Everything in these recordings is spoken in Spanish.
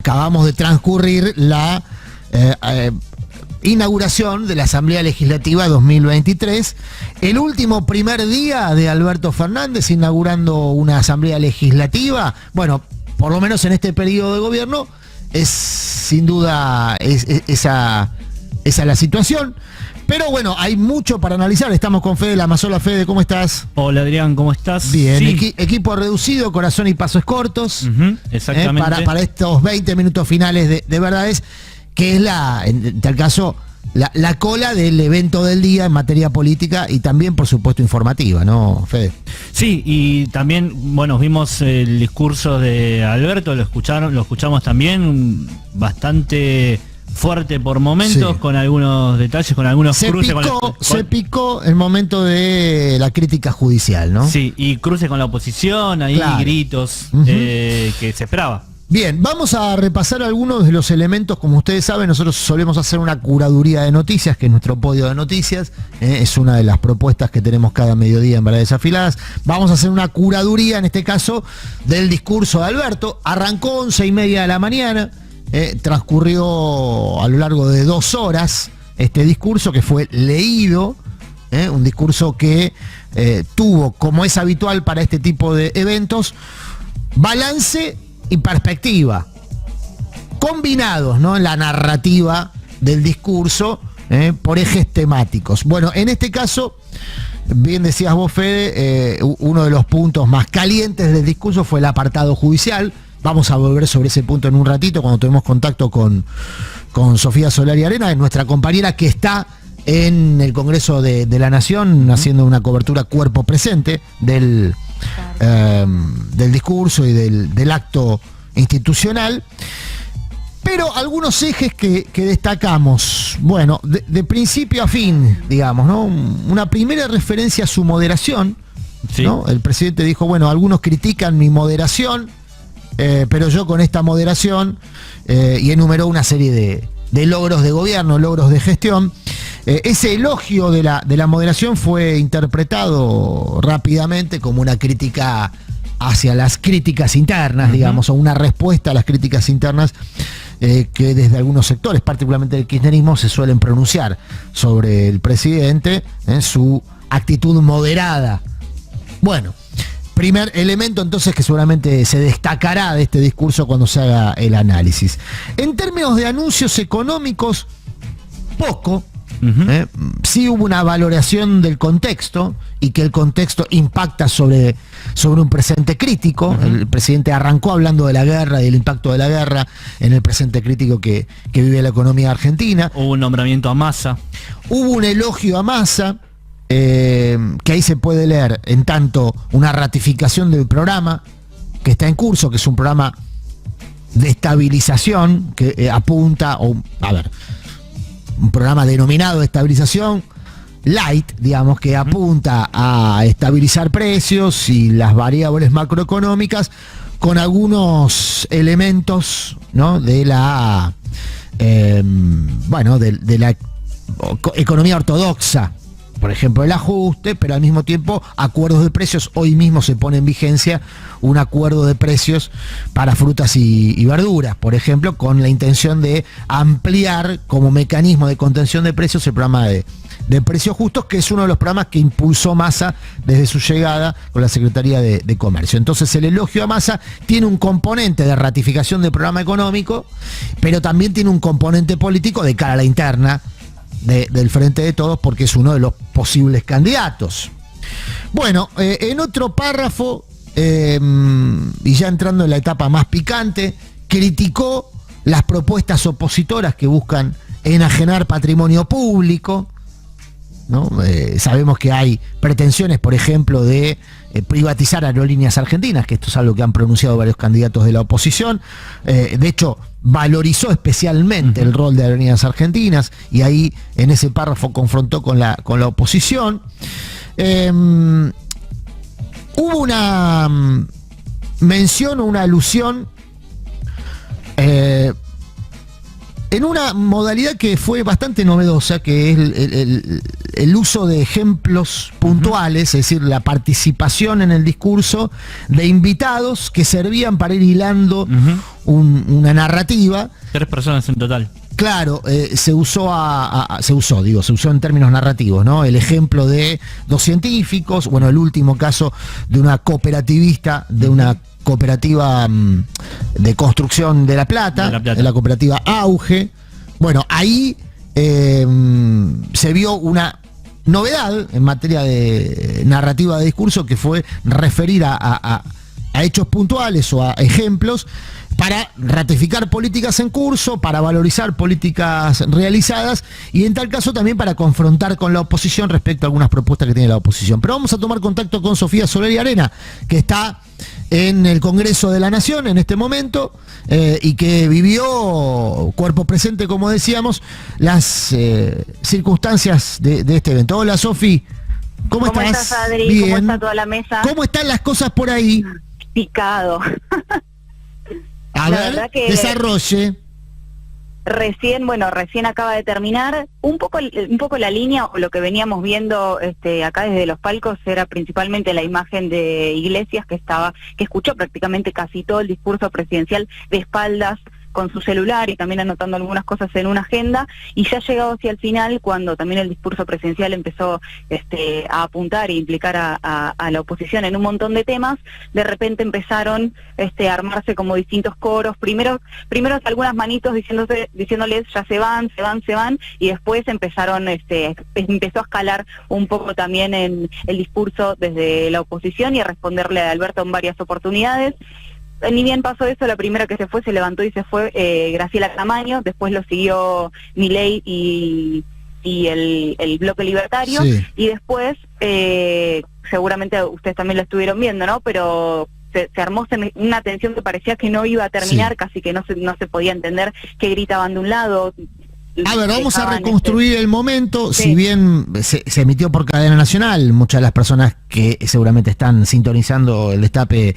acabamos de transcurrir la inauguración de la Asamblea Legislativa 2023, el último primer día de Alberto Fernández inaugurando una Asamblea Legislativa. Bueno, por lo menos en este periodo de gobierno es sin duda esa es la situación. Pero bueno, hay mucho para analizar. Estamos con Fede Lamazola. Fede, ¿cómo estás? Hola Adrián, ¿cómo estás? Bien, sí. Equipo reducido, corazón y pasos cortos. Exactamente. Para estos 20 minutos finales de verdades, que es en tal caso, la cola del evento del día en materia política y también, por supuesto, informativa, ¿no, Fede? Sí, y también, bueno, vimos el discurso de Alberto, lo escuchamos también, bastante fuerte por momentos, sí, con algunos detalles, con algunos cruces. Se picó el momento de la crítica judicial, ¿no? Sí, y cruces con la oposición, ahí claro, gritos que se esperaba. Bien, vamos a repasar algunos de los elementos. Como ustedes saben, nosotros solemos hacer una curaduría de noticias, que es nuestro podio de noticias. Es una de las propuestas que tenemos cada mediodía en Verdades Afiladas. Vamos a hacer una curaduría, en este caso, del discurso de Alberto. Arrancó 11:30 de la mañana. Transcurrió a lo largo de 2 horas este discurso que fue leído, un discurso que tuvo, como es habitual para este tipo de eventos, balance y perspectiva combinados, ¿no?, en la narrativa del discurso por ejes temáticos. Bueno, en este caso, bien decías vos, Fede, uno de los puntos más calientes del discurso fue el apartado judicial. Vamos a volver sobre ese punto en un ratito cuando tuvimos contacto con Sofía Solari Arena, nuestra compañera que está en el Congreso de la Nación haciendo una cobertura cuerpo presente del discurso y del acto institucional. Pero algunos ejes que destacamos, bueno, de principio a fin, digamos, ¿no? Una primera referencia a su moderación, sí, ¿no? El presidente dijo, bueno, algunos critican mi moderación, pero yo con esta moderación, y enumeró una serie de logros de gobierno, logros de gestión. Ese elogio de la moderación fue interpretado rápidamente como una crítica hacia las críticas internas, digamos, o una respuesta a las críticas internas que desde algunos sectores, particularmente del kirchnerismo, se suelen pronunciar sobre el presidente en su actitud moderada. Bueno, primer elemento entonces que seguramente se destacará de este discurso cuando se haga el análisis. En términos de anuncios económicos, poco. Sí hubo una valoración del contexto y que el contexto impacta sobre un presente crítico. El presidente arrancó hablando de la guerra y del impacto de la guerra en el presente crítico que vive la economía argentina. Hubo un nombramiento a Massa. Hubo un elogio a Massa, que ahí se puede leer en tanto una ratificación del programa que está en curso, que es un programa de estabilización que apunta, un programa denominado de estabilización light, digamos, que apunta a estabilizar precios y las variables macroeconómicas con algunos elementos, ¿no?, de la de la economía ortodoxa. Por ejemplo, el ajuste, pero al mismo tiempo acuerdos de precios. Hoy mismo se pone en vigencia un acuerdo de precios para frutas y verduras, por ejemplo, con la intención de ampliar como mecanismo de contención de precios el programa de precios justos, que es uno de los programas que impulsó Massa desde su llegada con la Secretaría de Comercio. Entonces el elogio a Massa tiene un componente de ratificación del programa económico, pero también tiene un componente político de cara a la interna del Frente de Todos, porque es uno de los posibles candidatos. Bueno, en otro párrafo, y ya entrando en la etapa más picante, criticó las propuestas opositoras que buscan enajenar patrimonio público, ¿no? Sabemos que hay pretensiones, por ejemplo, de privatizar Aerolíneas Argentinas, que esto es algo que han pronunciado varios candidatos de la oposición. De hecho, valorizó especialmente el rol de Aerolíneas Argentinas y ahí en ese párrafo confrontó con la oposición. Hubo una mención o una alusión en una modalidad que fue bastante novedosa, que es el uso de ejemplos puntuales, es decir, la participación en el discurso de invitados que servían para ir hilando una narrativa. 3 personas en total. Claro, se usó en términos narrativos, ¿no? El ejemplo de 2 científicos, bueno, el último caso de una cooperativista, de una cooperativa de construcción de La Plata, de la cooperativa Auge. Bueno, ahí se vio una novedad en materia de narrativa de discurso, que fue referir a hechos puntuales o a ejemplos para ratificar políticas en curso, para valorizar políticas realizadas y en tal caso también para confrontar con la oposición respecto a algunas propuestas que tiene la oposición. Pero vamos a tomar contacto con Sofía Soler y Arena, que está en el Congreso de la Nación en este momento y que vivió cuerpo presente, como decíamos, las circunstancias de este evento. Hola, Sofi. ¿Cómo estás? ¿Cómo estás, Adri? Bien. ¿Cómo está toda la mesa? ¿Cómo están las cosas por ahí? Picado. A ver, desarrolle. Recién acaba de terminar. Un poco la línea o lo que veníamos viendo acá desde los palcos era principalmente la imagen de Iglesias, que escuchó prácticamente casi todo el discurso presidencial de espaldas con su celular y también anotando algunas cosas en una agenda, y ya llegado hacia el final, cuando también el discurso presidencial empezó a apuntar e implicar a la oposición en un montón de temas, de repente empezaron a armarse como distintos coros, primero algunas manitos diciéndoles ya se van, y después empezó a escalar un poco también en el discurso desde la oposición y a responderle a Alberto en varias oportunidades. Ni bien pasó eso, la primera que se levantó y se fue Graciela Camaño, después lo siguió Milei y el Bloque Libertario, sí. Y después, seguramente ustedes también lo estuvieron viendo, ¿no? Pero se armó una tensión que parecía que no iba a terminar, sí. Casi que no se podía entender que gritaban de un lado. A ver, vamos a reconstruir el momento. Sí. Si bien se emitió por cadena nacional, muchas de las personas que seguramente están sintonizando el Destape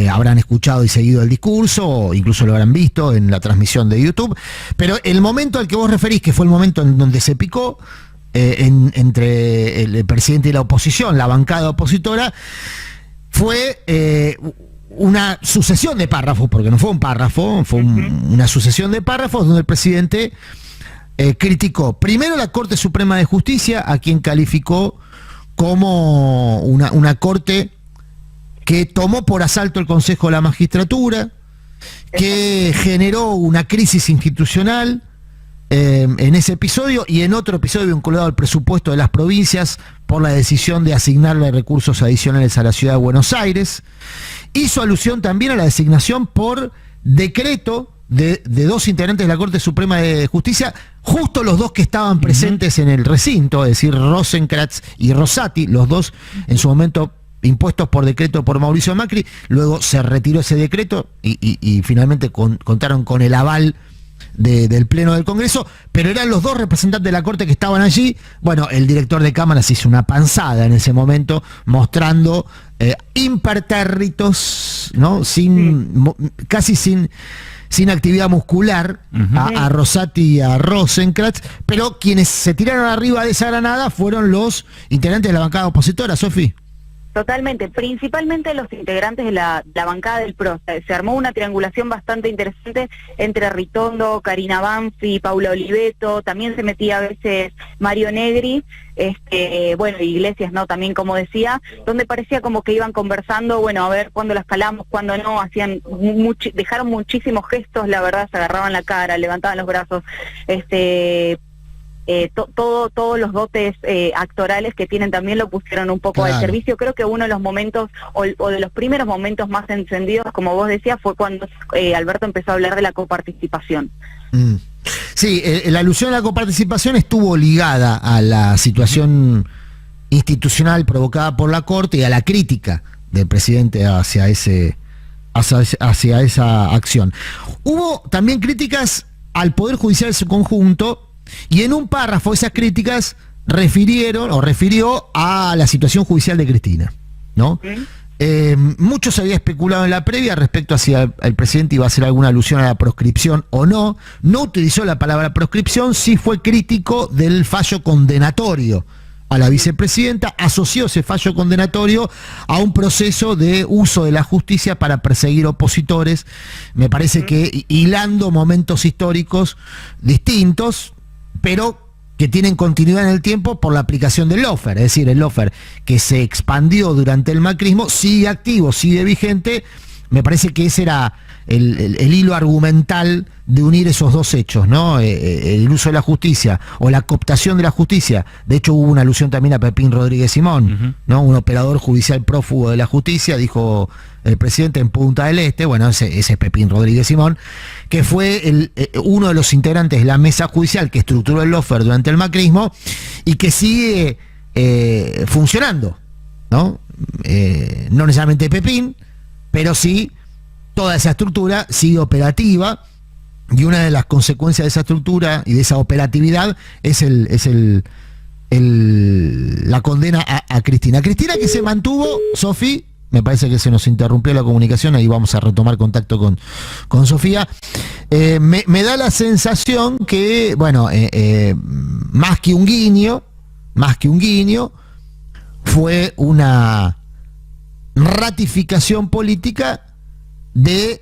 habrán escuchado y seguido el discurso, o incluso lo habrán visto en la transmisión de YouTube. Pero el momento al que vos referís, que fue el momento en donde se picó entre el presidente y la oposición, la bancada opositora, fue una sucesión de párrafos, porque no fue un párrafo, fue una sucesión de párrafos donde el presidente criticó primero la Corte Suprema de Justicia, a quien calificó como una corte que tomó por asalto el Consejo de la Magistratura, que generó una crisis institucional en ese episodio y en otro episodio vinculado al presupuesto de las provincias por la decisión de asignarle recursos adicionales a la ciudad de Buenos Aires. Hizo alusión también a la designación por decreto de 2 integrantes de la Corte Suprema de Justicia, justo los 2 que estaban presentes en el recinto, es decir, Rosenkrantz y Rosati, los 2 en su momento impuestos por decreto por Mauricio Macri. Luego se retiró ese decreto y finalmente contaron con el aval del Pleno del Congreso, pero eran los 2 representantes de la Corte que estaban allí. Bueno, el director de cámaras hizo una panzada en ese momento, mostrando impertérritos, ¿no? Casi sin actividad muscular, a Rosati y a Rosenkrantz, pero quienes se tiraron arriba de esa granada fueron los integrantes de la bancada opositora, Sofi. Totalmente, principalmente los integrantes de la bancada del PRO. Se armó una triangulación bastante interesante entre Ritondo, Karina Banfi, Paula Oliveto, también se metía a veces Mario Negri, Iglesias, ¿no? También, como decía, donde parecía como que iban conversando, bueno, a ver cuándo la escalamos, cuándo no, dejaron muchísimos gestos, la verdad, se agarraban la cara, levantaban los brazos, todos los dotes actorales que tienen también lo pusieron un poco al servicio. Creo que uno de los momentos, o de los primeros momentos más encendidos, como vos decías, fue cuando Alberto empezó a hablar de la coparticipación. Sí, la alusión a la coparticipación estuvo ligada a la situación institucional provocada por la Corte y a la crítica del presidente hacia esa acción. Hubo también críticas al Poder Judicial en su conjunto, y en un párrafo esas críticas refirió a la situación judicial de Cristina, ¿no? Mucho se había especulado en la previa respecto a si el presidente iba a hacer alguna alusión a la proscripción o no. No utilizó la palabra proscripción, sí fue crítico del fallo condenatorio a la vicepresidenta, asoció ese fallo condenatorio a un proceso de uso de la justicia para perseguir opositores. Me parece que hilando momentos históricos distintos, pero que tienen continuidad en el tiempo por la aplicación del lawfare, es decir, el lawfare que se expandió durante el macrismo, sigue activo, sigue vigente. Me parece que ese era el hilo argumental de unir esos dos hechos, ¿no? El uso de la justicia o la cooptación de la justicia. De hecho, hubo una alusión también a Pepín Rodríguez Simón, ¿no? Un operador judicial prófugo de la justicia, dijo el presidente en Punta del Este. Bueno, ese es Pepín Rodríguez Simón, que fue uno de los integrantes de la mesa judicial que estructuró el lawfare durante el macrismo y que sigue funcionando, ¿no? No necesariamente Pepín, pero sí toda esa estructura sigue operativa, y una de las consecuencias de esa estructura y de esa operatividad es la condena a Cristina. Cristina, que se mantuvo, Sofi, me parece que se nos interrumpió la comunicación, ahí vamos a retomar contacto con Sofía. Me da la sensación que, bueno, más que un guiño, fue una ratificación política de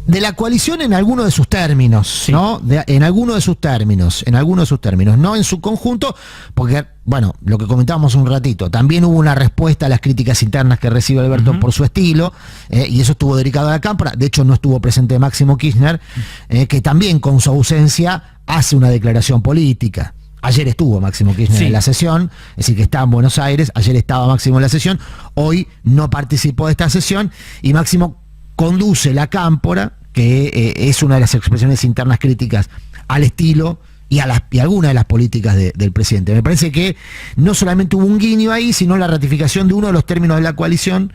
la coalición en alguno de sus términos, sí, ¿no? En alguno de sus términos, no en su conjunto, porque, bueno, lo que comentábamos un ratito, también hubo una respuesta a las críticas internas que recibe Alberto por su estilo, y eso estuvo dedicado a la Cámpora. De hecho, no estuvo presente Máximo Kirchner, que también con su ausencia hace una declaración política. Ayer estuvo Máximo Kirchner en la sesión, es decir, que está en Buenos Aires. Ayer estaba Máximo en la sesión, hoy no participó de esta sesión, y Máximo conduce la Cámpora, que es una de las expresiones internas críticas al estilo y algunas de las políticas del presidente. Me parece que no solamente hubo un guiño ahí, sino la ratificación de uno de los términos de la coalición.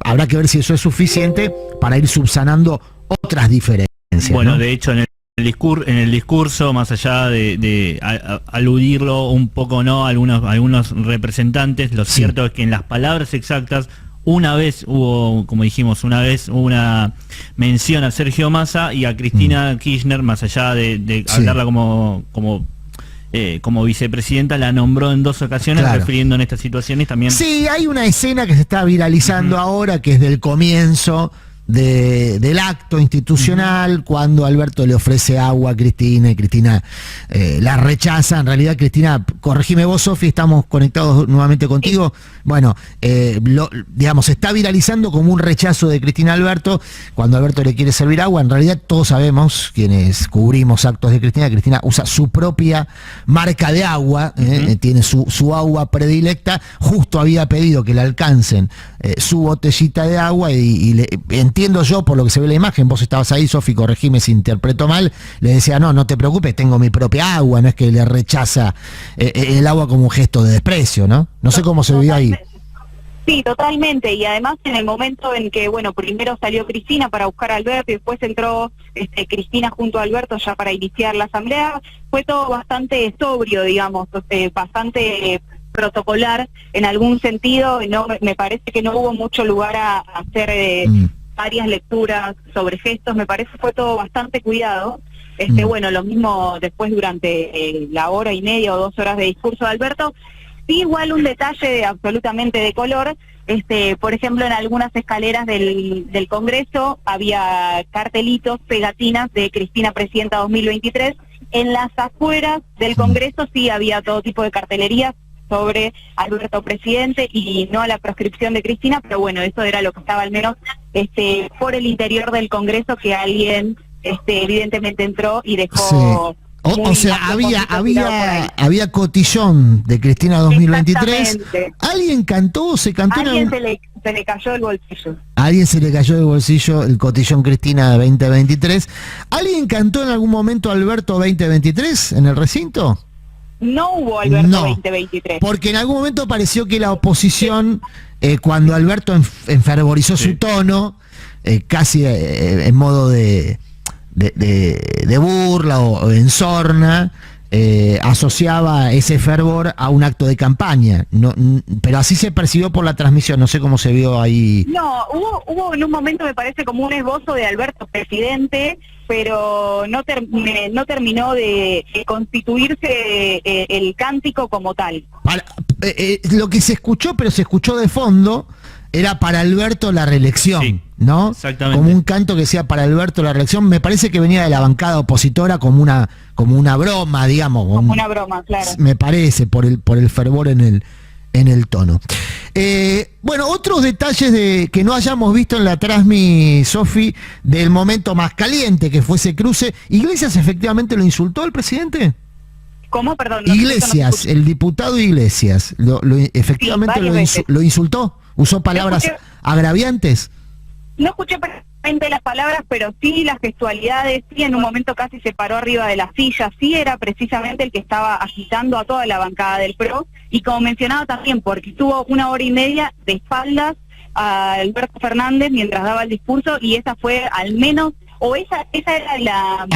Habrá que ver si eso es suficiente para ir subsanando otras diferencias. Bueno, ¿no? De hecho, en el discurso, más allá de aludirlo un poco, ¿no?, algunos representantes, lo cierto es que en las palabras exactas, una vez hubo una mención a Sergio Massa y a Cristina Kirchner, más allá de hablarla como vicepresidenta, la nombró en 2 ocasiones, claro, refiriendo en estas situaciones también. Sí, hay una escena que se está viralizando ahora, que es del comienzo del acto institucional, cuando Alberto le ofrece agua a Cristina y Cristina la rechaza. En realidad, Cristina, corregime vos, Sofi, estamos conectados nuevamente contigo. Bueno, digamos, se está viralizando como un rechazo de Cristina a Alberto cuando Alberto le quiere servir agua. En realidad, todos sabemos, quienes cubrimos actos de Cristina usa su propia marca de agua, tiene su agua predilecta. Justo había pedido que le alcancen su botellita de agua y entiendo yo, por lo que se ve en la imagen, vos estabas ahí, Sofi, corregime si interpreto mal, le decía, no te preocupes, tengo mi propia agua, no es que le rechaza el agua como un gesto de desprecio, ¿no? No sé cómo se vio ahí. Sí, totalmente, y además en el momento en que, bueno, primero salió Cristina para buscar a Alberto y después entró Cristina junto a Alberto ya para iniciar la asamblea, fue todo bastante sobrio, digamos, bastante protocolar en algún sentido. No, me parece que no hubo mucho lugar a hacer varias lecturas sobre gestos. Me parece que fue todo bastante cuidado. Bueno, lo mismo después durante la hora y media o 2 horas de discurso de Alberto. Sí, igual un detalle absolutamente de color. Por ejemplo, en algunas escaleras del Congreso había cartelitos, pegatinas de Cristina Presidenta 2023. En las afueras del Congreso sí había todo tipo de cartelerías sobre Alberto Presidente y no a la proscripción de Cristina, pero bueno, eso era lo que estaba al menos por el interior del Congreso, que alguien evidentemente entró y dejó... Sí. O sea, había cotillón de Cristina 2023. ¿Alguien cantó? ¿Se cantó? Alguien se le cayó el bolsillo. Alguien se le cayó del bolsillo el cotillón Cristina 2023. ¿Alguien cantó en algún momento Alberto 2023 en el recinto? No hubo Alberto 2023. Porque en algún momento pareció que la oposición, cuando Alberto enfervorizó su tono, casi en modo de burla o en sorna, asociaba ese fervor a un acto de campaña. Pero así se percibió por la transmisión, no sé cómo se vio ahí. No, hubo en un momento, me parece, como un esbozo de Alberto Presidente, pero no terminó de constituirse el cántico como tal. Lo que se escuchó, pero se escuchó de fondo, era para Alberto la reelección, sí, ¿no? Exactamente. Como un canto que decía para Alberto la reelección. Me parece que venía de la bancada opositora como una broma, digamos. Como una broma, claro. Me parece, por el fervor en el tono. Bueno, otros detalles que no hayamos visto en la Transmi, Sofi, del momento más caliente que fue ese cruce. ¿Iglesias efectivamente lo insultó al presidente? ¿Cómo? Perdón. Iglesias, el diputado Iglesias, efectivamente lo insultó, usó palabras agraviantes. No escuché perfectamente las palabras, pero sí las gestualidades, sí en un momento casi se paró arriba de la silla, sí era precisamente el que estaba agitando a toda la bancada del PRO, y como mencionaba también, porque estuvo 1 hora y media de espaldas a Alberto Fernández mientras daba el discurso, y esa fue al menos, o esa era la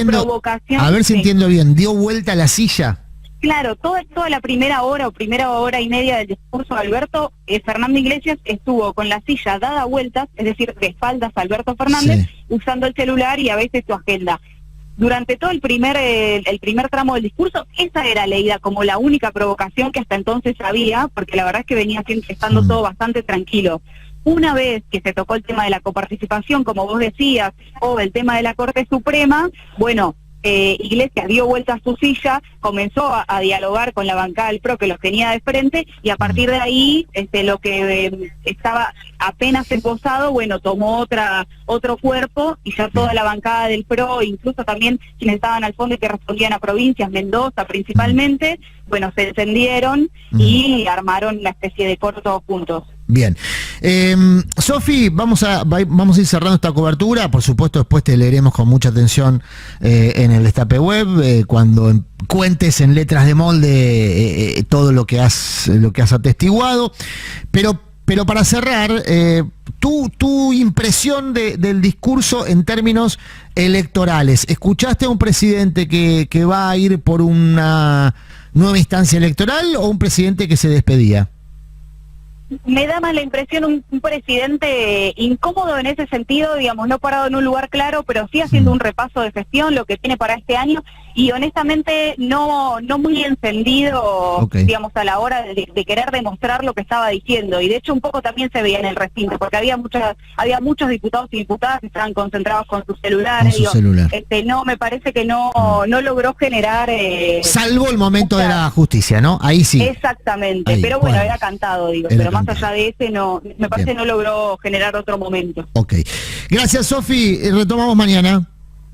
provocación. A ver si entiendo bien, dio vuelta a la silla. Claro, toda la primera hora y media del discurso de Alberto, Fernando Iglesias estuvo con la silla dada vueltas, es decir, de espaldas a Alberto Fernández, usando el celular y a veces su agenda. Durante todo el primer tramo del discurso, esa era leída como la única provocación que hasta entonces había, porque la verdad es que venía estando todo bastante tranquilo. Una vez que se tocó el tema de la coparticipación, como vos decías, o el tema de la Corte Suprema, bueno, Iglesias dio vuelta a su silla, comenzó a dialogar con la bancada del PRO que los tenía de frente, y a partir de ahí lo que estaba apenas esbozado, bueno, tomó otro cuerpo, y ya toda la bancada del PRO, incluso también quienes estaban al fondo y que respondían a provincias, Mendoza principalmente, bueno, se encendieron y armaron una especie de corto juntos. Bien. Sofi, vamos a ir cerrando esta cobertura. Por supuesto, después te leeremos con mucha atención en el Destape Web, cuando cuentes en letras de molde todo lo que has atestiguado. Pero para cerrar, tu impresión del discurso en términos electorales. ¿Escuchaste a un presidente que va a ir por una nueva instancia electoral o un presidente que se despedía? Me da más la impresión un presidente incómodo en ese sentido, digamos, no parado en un lugar claro, pero sí haciendo un repaso de gestión, lo que tiene para este año, y honestamente no muy encendido, digamos, a la hora de querer demostrar lo que estaba diciendo, y de hecho un poco también se veía en el recinto, porque había muchos diputados y diputadas que estaban concentrados con sus celulares. No, me parece que no logró generar... salvo el momento de la justicia, ¿no? Ahí sí. Exactamente, pero bueno, era cantado, digo, pero más allá de ese, no, me parece que no logró generar otro momento. Ok. Gracias, Sofi. Retomamos mañana.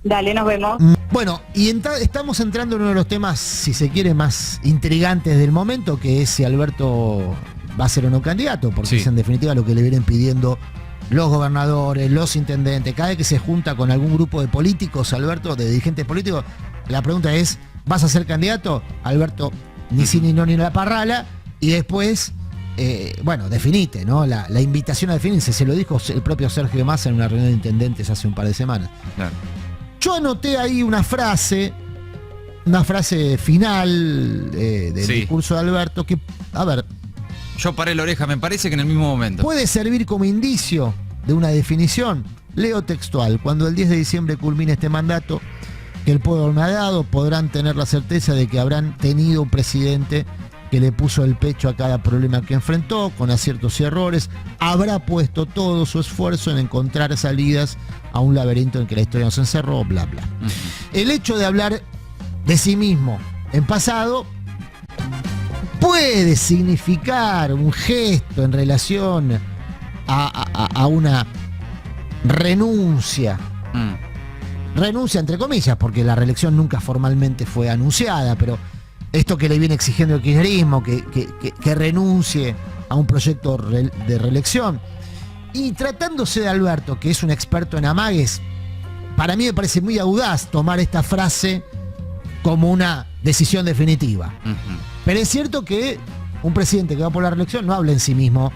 Dale, nos vemos. Bueno, y estamos entrando en uno de los temas, si se quiere, más intrigantes del momento, que es si Alberto va a ser o no candidato, porque es en definitiva lo que le vienen pidiendo los gobernadores, los intendentes. Cada vez que se junta con algún grupo de políticos, Alberto, de dirigentes políticos, la pregunta es, ¿vas a ser candidato? Alberto, ni sí, ni no, ni la parrala, y después... bueno, definite, ¿no? La invitación a definirse, se lo dijo el propio Sergio Massa en una reunión de intendentes hace un par de semanas. Claro. Yo anoté ahí una frase final del discurso de Alberto que, a ver... Yo paré la oreja, me parece que en el mismo momento. Puede servir como indicio de una definición. Leo textual: cuando el 10 de diciembre culmine este mandato que el pueblo me ha dado, podrán tener la certeza de que habrán tenido un presidente que le puso el pecho a cada problema que enfrentó, con aciertos y errores, habrá puesto todo su esfuerzo en encontrar salidas a un laberinto en que la historia nos encerró, bla, bla. El hecho de hablar de sí mismo en pasado puede significar un gesto en relación a una renuncia. Renuncia entre comillas, porque la reelección nunca formalmente fue anunciada, pero esto que le viene exigiendo el kirchnerismo, que renuncie a un proyecto de reelección. Y tratándose de Alberto, que es un experto en amagues, para mí me parece muy audaz tomar esta frase como una decisión definitiva. Pero es cierto que un presidente que va por la reelección no habla en sí mismo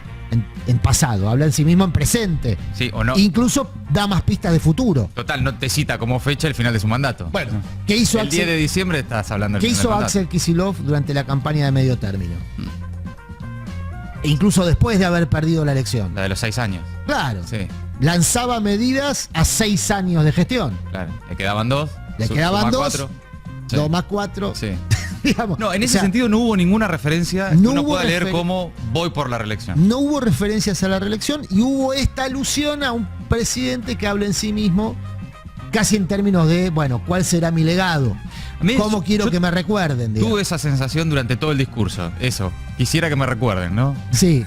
en pasado, habla en sí mismo en presente. Sí, o no. Incluso da más pistas de futuro. Total, no te cita como fecha el final de su mandato. Bueno, ¿qué hizo el 10 de diciembre estás hablando del ¿qué final hizo del mandato? Axel Kicillof durante la campaña de medio término? E incluso después de haber perdido la elección. La de los 6 años. Claro. Sí. lanzaba medidas a 6 años de gestión. Claro, le quedaban 2. Le quedaban 2, 4. 2 más 4. Sí. Digamos, No, en ese o sea, sentido no hubo ninguna referencia que no uno hubo pueda leer refer- como voy por la reelección. no hubo referencias a la reelección y hubo esta alusión a un presidente que habla en sí mismo casi en términos de, bueno, ¿cuál será mi legado? A mí, ¿Cómo quiero yo que me recuerden? digamos? Tuve esa sensación durante todo el discurso. Eso. Quisiera que me recuerden, ¿no? Sí,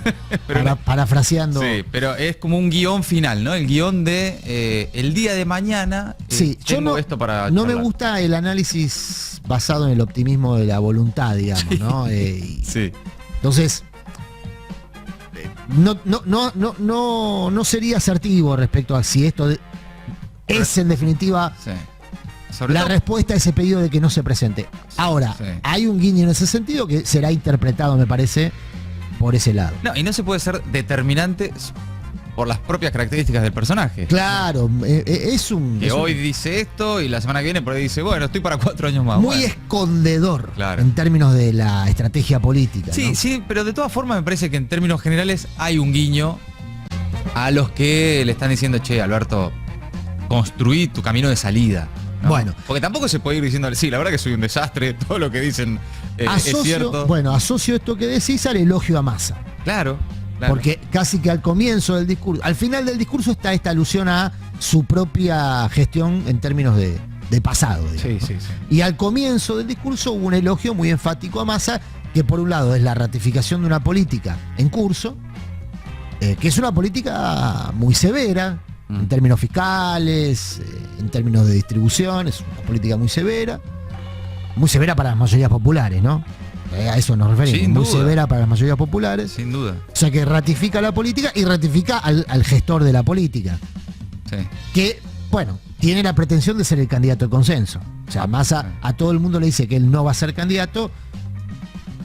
Pero parafraseando. Sí, pero es como un guión final, ¿no? El guión de el día de mañana. Sí, yo tengo no, esto para no me charlar. gusta el análisis basado en el optimismo de la voluntad, digamos, ¿no? Sí. Entonces, no sería asertivo respecto a si esto es en definitiva Sí. Sobre la todo- respuesta a ese pedido de que no se presente. Ahora, Sí. hay un guiño en ese sentido que será interpretado, me parece, por ese lado. No, y no se puede ser determinante por las propias características del personaje. Claro, es un... Que es un- hoy dice esto y la semana que viene por ahí dice, bueno, estoy para 4 años más. muy Bueno. escondedor Claro. en términos de la estrategia política. Sí, ¿no? sí, pero de todas formas me parece que en términos generales hay un guiño a los que le están diciendo, che, Alberto, construí tu camino de salida. ¿no? Bueno. Porque tampoco se puede ir diciéndole, sí, la verdad que soy un desastre, todo lo que dicen es Asocio, cierto. bueno, asocio esto que decís al elogio a Massa. Claro, claro. Porque casi que al comienzo del discurso, al final del discurso está esta alusión a su propia gestión en términos de pasado. digamos, Sí, ¿no? sí, sí. Y al comienzo del discurso hubo un elogio muy enfático a Massa, que por un lado es la ratificación de una política en curso, que es una política muy severa, en términos fiscales, en términos de distribución, es una política muy severa para las mayorías populares, ¿no? A eso nos referimos, Sin muy duda. severa para las mayorías populares. Sin duda. O sea que ratifica la política y ratifica al gestor de la política, Sí. que, bueno, tiene la pretensión de ser el candidato de consenso. O sea, Massa a todo el mundo le dice que él no va a ser candidato.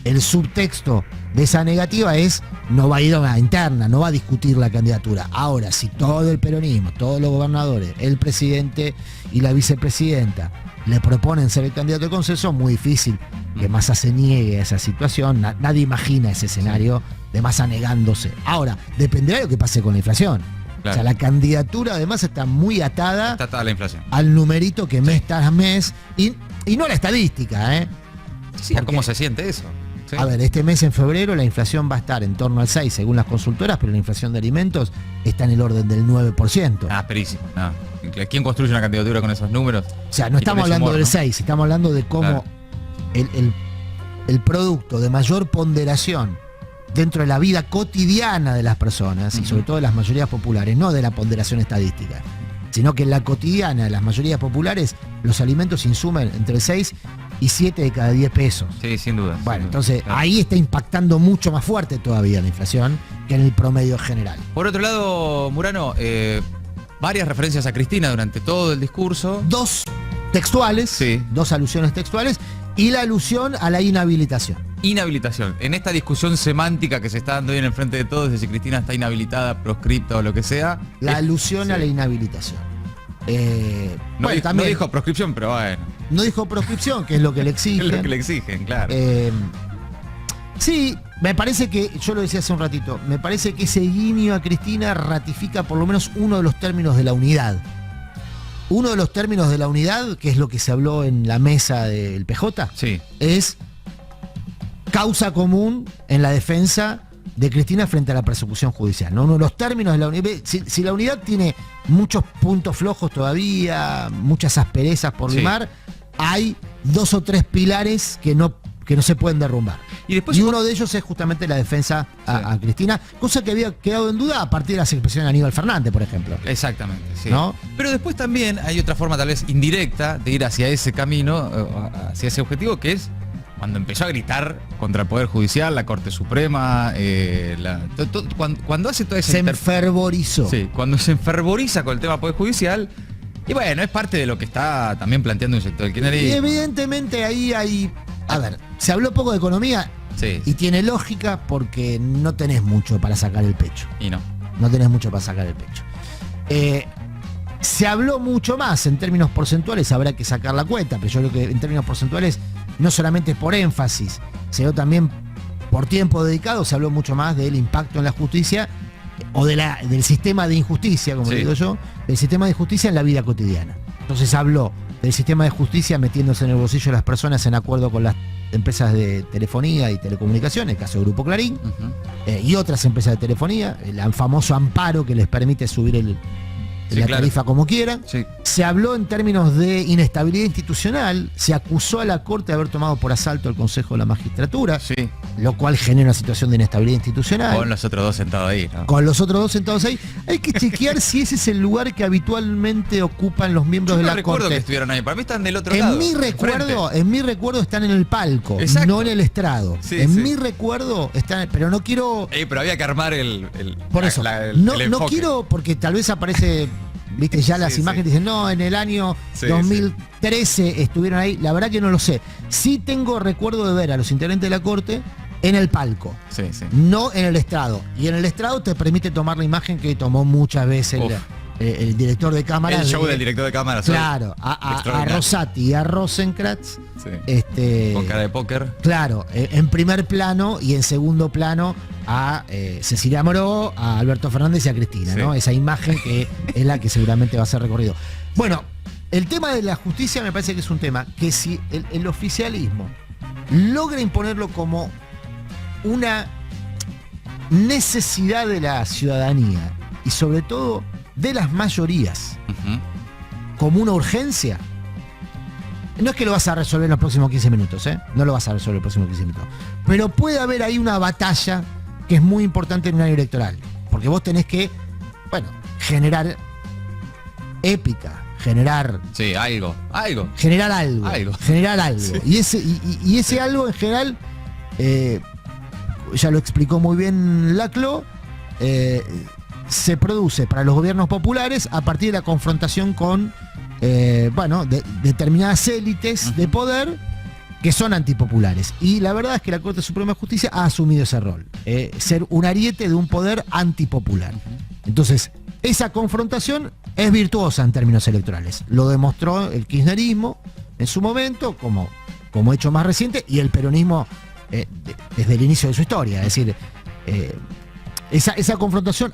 El subtexto de esa negativa es no va a ir a una interna, no va a discutir la candidatura. Ahora, si todo el peronismo, todos los gobernadores, el presidente y la vicepresidenta le proponen ser el candidato de consenso, muy difícil que Massa se niegue a esa situación. Nadie imagina ese escenario de Massa negándose. Ahora, dependerá de lo que pase con la inflación. Claro. O sea, la candidatura además está muy atada Está toda la inflación. al numerito que mes tras mes y no la estadística, ¿eh? Sí, ¿a Porque- cómo se siente eso? Sí. A ver, este mes en febrero la inflación va a estar en torno al 6 según las consultoras, pero la inflación de alimentos está en el orden del 9%. Ah, perísimo. No. ¿Quién construye una candidatura con esos números? O sea, no y estamos con ese hablando humor, del ¿no? 6, estamos hablando de cómo Claro. el producto de mayor ponderación dentro de la vida cotidiana de las personas, y sobre todo de las mayorías populares, no de la ponderación estadística, sino que en la cotidiana de las mayorías populares los alimentos insumen entre 6 y 7 de cada 10 pesos. Sí, sin duda. sin Bueno, duda. entonces Claro. ahí está impactando mucho más fuerte todavía la inflación que en el promedio general. Por otro lado, Murano, varias referencias a Cristina durante todo el discurso. Dos textuales, Sí. dos alusiones textuales y la alusión a la inhabilitación. Inhabilitación. En esta discusión semántica que se está dando hoy en el frente de todos, de si Cristina está inhabilitada, proscripta o lo que sea. La es- alusión sí. a la inhabilitación. No, Bueno, dijo, también no dijo proscripción, pero bueno. no dijo proscripción, que es lo que le Es exigen. lo que le exigen, claro. Sí, me parece que, yo lo decía hace un ratito, me parece que ese guiño a Cristina ratifica por lo menos uno de los términos de la unidad. Uno de los términos de la unidad, que es lo que se habló en la mesa del PJ, Sí. es causa común en la defensa de Cristina frente a la persecución judicial, ¿no? Uno de los términos de la unidad. Si la unidad tiene muchos puntos flojos todavía, muchas asperezas por Sí. limar, hay dos o tres pilares que no se pueden derrumbar. Y después Y uno de ellos es justamente la defensa a Cristina, cosa que había quedado en duda a partir de las expresiones de Aníbal Fernández, por ejemplo. Exactamente, sí. ¿No? Pero después también hay otra forma tal vez indirecta de ir hacia ese camino, hacia ese objetivo, que es cuando empezó a gritar contra el Poder Judicial, la Corte Suprema, cuando hace toda esa Se enfervorizó. Sí, cuando se enfervoriza con el tema Poder Judicial, y bueno, es parte de lo que está también planteando un sector del Y kirchnerismo. evidentemente ahí hay... A ver, se habló poco de economía Sí, y tiene lógica porque no tenés mucho para sacar el pecho. y no. No tenés mucho para sacar el pecho. Se habló mucho más en términos porcentuales, habrá que sacar la cuenta, pero yo creo que en términos porcentuales, no solamente por énfasis, sino también por tiempo dedicado, se habló mucho más del impacto en la justicia o del sistema de injusticia, como Sí. digo yo, del sistema de justicia en la vida cotidiana. Entonces habló del sistema de justicia metiéndose en el bolsillo de las personas en acuerdo con las empresas de telefonía y telecomunicaciones, el caso de Grupo Clarín, y otras empresas de telefonía, el famoso amparo que les permite subir Sí, la claro. tarifa como quieran. Sí. Se habló en términos de inestabilidad institucional, se acusó a la Corte de haber tomado por asalto el Consejo de la Magistratura, Sí. lo cual genera una situación de inestabilidad institucional. Con los otros dos sentados ahí, ¿no? Con los otros dos sentados ahí. Hay que chequear si ese es el lugar que habitualmente ocupan los miembros Yo de no la recuerdo que Corte. estuvieron ahí. Para mí están del otro lado. En mi recuerdo están en el palco, Exacto. no en el estrado. Sí, en sí. mi recuerdo están, pero no quiero. Pero había que armar Por eso, el no enfoque. quiero, porque tal vez aparece, viste, ya las Sí, imágenes sí. dicen, no, en el año Sí, 2013 estuvieron ahí. La verdad que no lo sé. Sí tengo recuerdo de ver a los integrantes de la Corte en el palco, Sí, sí. no en el estrado. Y en el estrado te permite tomar la imagen que tomó muchas veces Uf. el director de cámara. El show del director de cámara. Claro, a extraordinario. Rosati y a Rosenkrantz. Sí. Con cara de póker. Claro, en primer plano y en segundo plano a Cecilia Moró, a Alberto Fernández y a Cristina, Sí. ¿no? Esa imagen que es la que seguramente va a ser recorrido. Bueno, el tema de la justicia me parece que es un tema que si el oficialismo logra imponerlo como una necesidad de la ciudadanía y sobre todo de las mayorías Ujú. como una urgencia, no es que lo vas a resolver en los próximos 15 minutos, ¿eh? No lo vas a resolver en los próximos 15 minutos. Pero puede haber ahí una batalla que es muy importante en un año electoral. Porque vos tenés que, bueno, generar épica, generar Sí, algo. algo. Generar algo. Sí. Y ese algo en general, ya lo explicó muy bien Laclau, se produce para los gobiernos populares a partir de la confrontación con determinadas élites de poder que son antipopulares. Y la verdad es que la Corte Suprema de Justicia ha asumido ese rol, ser un ariete de un poder antipopular. Entonces, esa confrontación es virtuosa en términos electorales. Lo demostró el kirchnerismo en su momento, como hecho más reciente, y el peronismo desde el inicio de su historia. Es decir, esa confrontación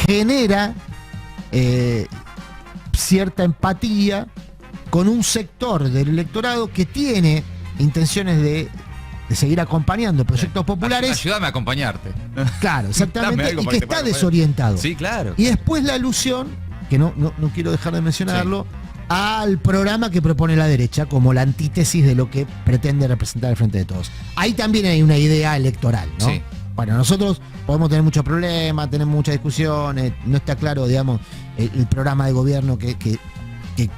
genera cierta empatía con un sector del electorado que tiene intenciones de seguir acompañando proyectos populares. Ayúdame a acompañarte. Claro, Dame exactamente, algo y para que te está pueda acompañar. desorientado. Sí, claro. Y después la alusión, que no quiero dejar de mencionarlo, al programa que propone la derecha como la antítesis de lo que pretende representar el Frente de Todos. Ahí también hay una idea electoral, ¿no? Sí. Bueno, nosotros podemos tener muchos problemas, tenemos muchas discusiones, no está claro, digamos, el programa de gobierno que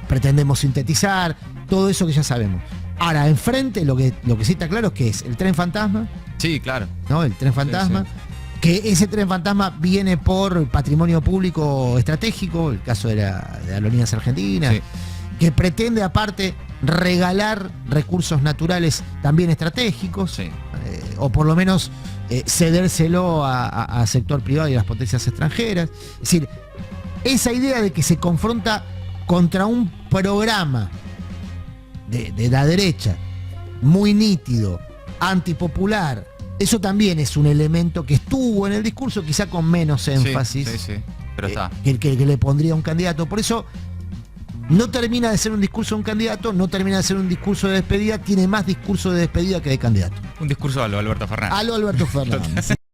pretendemos sintetizar, todo eso que ya sabemos. Ahora, enfrente lo que sí está claro es que es el tren fantasma, Sí, claro. ¿no? El tren fantasma. Sí, Que ese tren fantasma viene por patrimonio público estratégico, el caso de Aerolíneas Argentinas, Sí. que pretende aparte regalar recursos naturales también estratégicos, Sí. o por lo menos cedérselo a sector privado y a las potencias extranjeras. Es decir, esa idea de que se confronta contra un programa de la derecha muy nítido, antipopular, eso también es un elemento que estuvo en el discurso, quizá con menos énfasis Sí, sí, sí. Pero está. que el que le pondría un candidato. Por eso no termina de ser un discurso de un candidato, no termina de ser un discurso de despedida, tiene más discurso de despedida que de candidato. Un discurso a lo Alberto Fernández. A lo Alberto Fernández.